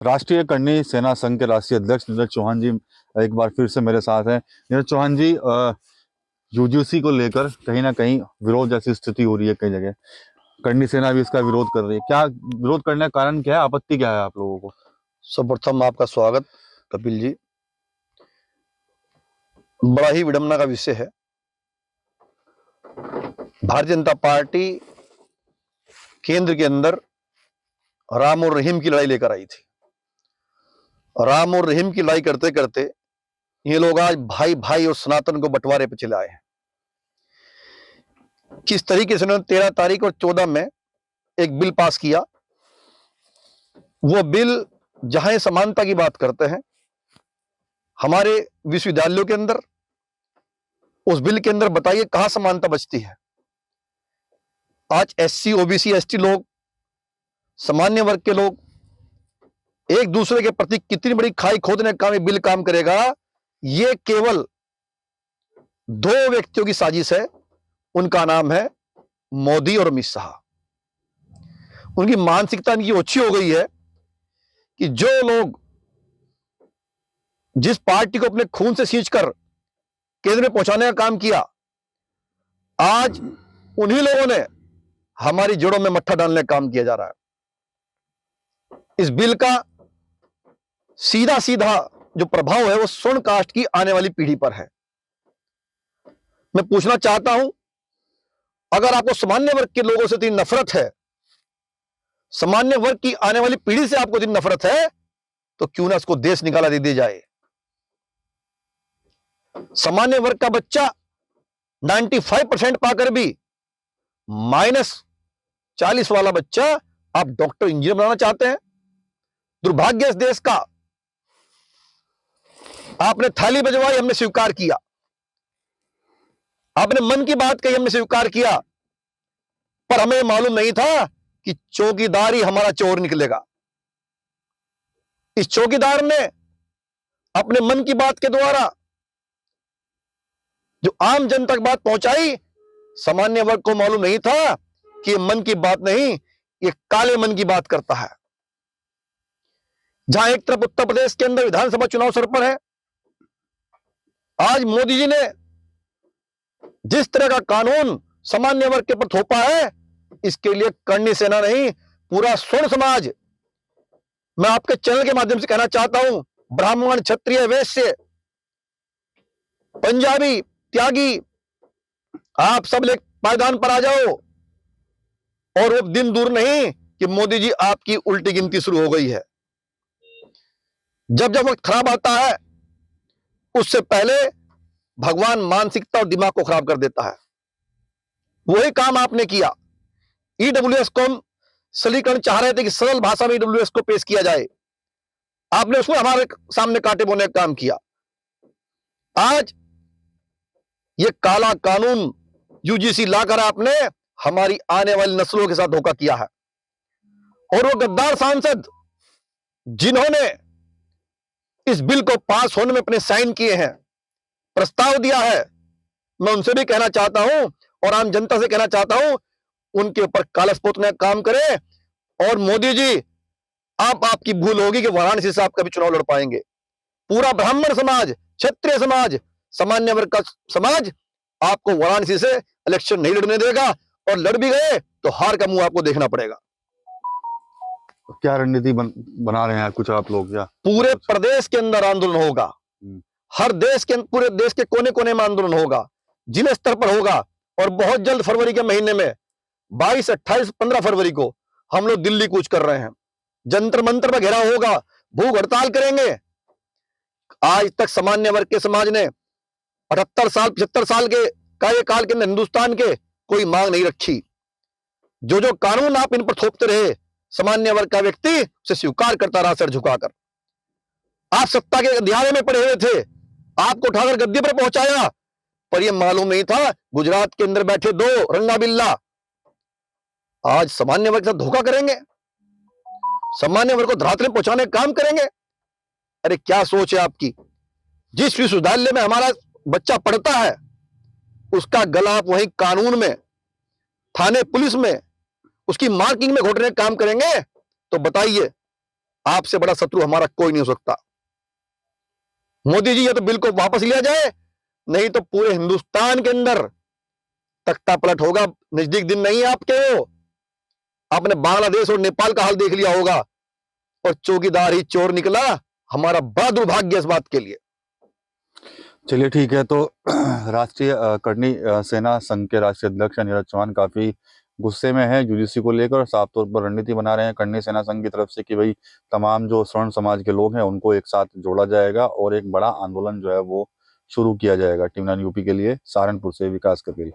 राष्ट्रीय करनी सेना संघ के राष्ट्रीय अध्यक्ष नीरज चौहान जी एक बार फिर से मेरे साथ हैं। नीरज चौहान जी, यूजीसी को लेकर कहीं ना कहीं विरोध जैसी स्थिति हो रही है कई जगह। करनी सेना भी इसका विरोध कर रही है। क्या विरोध करने का कारण क्या है, आपत्ति क्या है आप लोगों को? सर्वप्रथम आपका स्वागत कपिल जी। बड़ा ही विडंबना का विषय है। भारतीय जनता पार्टी केंद्र के अंदर राम और रहीम की लड़ाई लेकर आई थी। राम और रहीम की लड़ाई करते करते ये लोग आज भाई भाई और सनातन को बंटवारे पे चले आए हैं। किस तरीके से उन्होंने 13 तारीख और 14 में एक बिल पास किया। वो बिल जहां समानता की बात करते हैं हमारे विश्वविद्यालयों के अंदर, उस बिल के अंदर बताइए कहां समानता बचती है। आज एससी, ओबीसी, एसटी लोग, सामान्य वर्ग के लोग एक दूसरे के प्रति कितनी बड़ी खाई खोदने का बिल काम करेगा। ये केवल दो व्यक्तियों की साजिश है। उनका नाम है मोदी और अमित शाह। उनकी मानसिकता इनकी ओछी हो गई है कि जो लोग जिस पार्टी को अपने खून से सींचकर केंद्र में पहुंचाने का काम किया, आज उन्हीं लोगों ने हमारी जड़ों में मट्ठा डालने का काम किया जा रहा है। इस बिल का सीधा सीधा जो प्रभाव है वो स्वर्ण कास्ट की आने वाली पीढ़ी पर है। मैं पूछना चाहता हूं, अगर आपको सामान्य वर्ग के लोगों से इतनी नफरत है, सामान्य वर्ग की आने वाली पीढ़ी से आपको इतनी नफरत है, तो क्यों ना इसको देश निकाला दे दिया जाए। सामान्य वर्ग का बच्चा 95% पाकर भी -40 वाला बच्चा आप डॉक्टर, इंजीनियर बनाना चाहते हैं। दुर्भाग्य इस देश का। आपने थाली बजवाई, हमने स्वीकार किया। आपने मन की बात कही, हमने स्वीकार किया। पर हमें मालूम नहीं था कि चौकीदार ही हमारा चोर निकलेगा। इस चौकीदार ने अपने मन की बात के द्वारा जो आम जनता तक बात पहुंचाई, सामान्य वर्ग को मालूम नहीं था कि ये मन की बात नहीं, ये काले मन की बात करता है। जहां एक तरफ उत्तर प्रदेश के अंदर विधानसभा चुनाव सर पर है, आज मोदी जी ने जिस तरह का कानून सामान्य वर्ग के ऊपर थोपा है, इसके लिए करनी सेना नहीं, पूरा स्वर्ण समाज, मैं आपके चैनल के माध्यम से कहना चाहता हूं, ब्राह्मण, क्षत्रिय, वैश्य, पंजाबी, त्यागी, आप सब लोग पायदान पर आ जाओ। और वो दिन दूर नहीं कि मोदी जी आपकी उल्टी गिनती शुरू हो गई है। जब जब वक्त खराब आता है, उससे पहले भगवान मानसिकता और दिमाग को खराब कर देता है। वही काम आपने किया। ईडब्ल्यूएस को हम सरलीकरण चाह रहे थे कि सरल भाषा में ईडब्ल्यूएस को पेश किया जाए। आपने उसको हमारे सामने कांटे बोने का काम किया। आज ये काला कानून यूजीसी लाकर आपने हमारी आने वाली नस्लों के साथ धोखा किया है। और वो गद्दार सांसद जिन्होंने इस बिल को पास होने में अपने साइन किए हैं, प्रस्ताव दिया है, मैं उनसे भी कहना चाहता हूं और आम जनता से कहना चाहता हूं, उनके ऊपर कालस पोतने का काम करें। और मोदी जी, आपकी भूल होगी कि वाराणसी से आप कभी चुनाव लड़ पाएंगे। पूरा ब्राह्मण समाज, क्षत्रिय समाज, सामान्य वर्ग का समाज आपको वाराणसी से इलेक्शन नहीं लड़ने देगा, और लड़ भी गए तो हार का मुंह आपको देखना पड़ेगा। क्या रणनीति बना रहे हैं कुछ आप लोग? या पूरे प्रदेश के अंदर आंदोलन होगा, हर देश के, पूरे देश के कोने कोने में आंदोलन होगा, जिला स्तर पर होगा। और बहुत जल्द फरवरी के महीने में 22, 28, 15 फरवरी को हम लोग दिल्ली कूच कर रहे हैं। जंतर मंतर पर घेराव होगा, भूख हड़ताल करेंगे। आज तक सामान्य वर्ग के समाज ने 78 साल, 75 साल के कार्यकाल के हिंदुस्तान के कोई मांग नहीं रखी। जो जो कानून आप इन पर थोपते रहे, सामान्य वर्ग का व्यक्ति उसे स्वीकार करता रहा सिर झुकाकर। आप सत्ता के अंधियारे में पड़े हुए थे, आपको उठाकर गद्दी पर पहुंचाया, पर यह मालूम नहीं था गुजरात के अंदर बैठे दो रंगा बिल्ला आज सामान्य वर्ग के साथ धोखा करेंगे, सामान्य वर्ग को धरातल में पहुंचाने का काम करेंगे। अरे क्या सोच है आपकी? जिस विश्वविद्यालय में हमारा बच्चा पढ़ता है, उसका गला आप वहीं कानून में, थाने पुलिस में, उसकी मार्किंग में घोटने का काम करेंगे, तो बताइए आपसे बड़ा शत्रु हमारा कोई नहीं हो सकता। मोदी जी, ये तो बिल को वापस लिया जाए, नहीं तो पूरे हिंदुस्तान के अंदर तख्ता पलट होगा। नजदीक दिन नहीं है आपके। वो आपने बांग्लादेश और नेपाल का हाल देख लिया होगा, और चौकीदार ही चोर निकला। हमारा बड़ा दुर्भाग्य इस बात के लिए। चलिए ठीक है। तो राष्ट्रीय करनी सेना संघ के राष्ट्रीय अध्यक्ष नीरज चौहान काफी गुस्से में है यूजीसी को लेकर, साफ तौर पर रणनीति बना रहे हैं करनी सेना संघ की तरफ से कि भाई तमाम जो स्वर्ण समाज के लोग हैं उनको एक साथ जोड़ा जाएगा और एक बड़ा आंदोलन जो है वो शुरू किया जाएगा टीम 9 यूपी के लिए, सहारनपुर से विकास करके।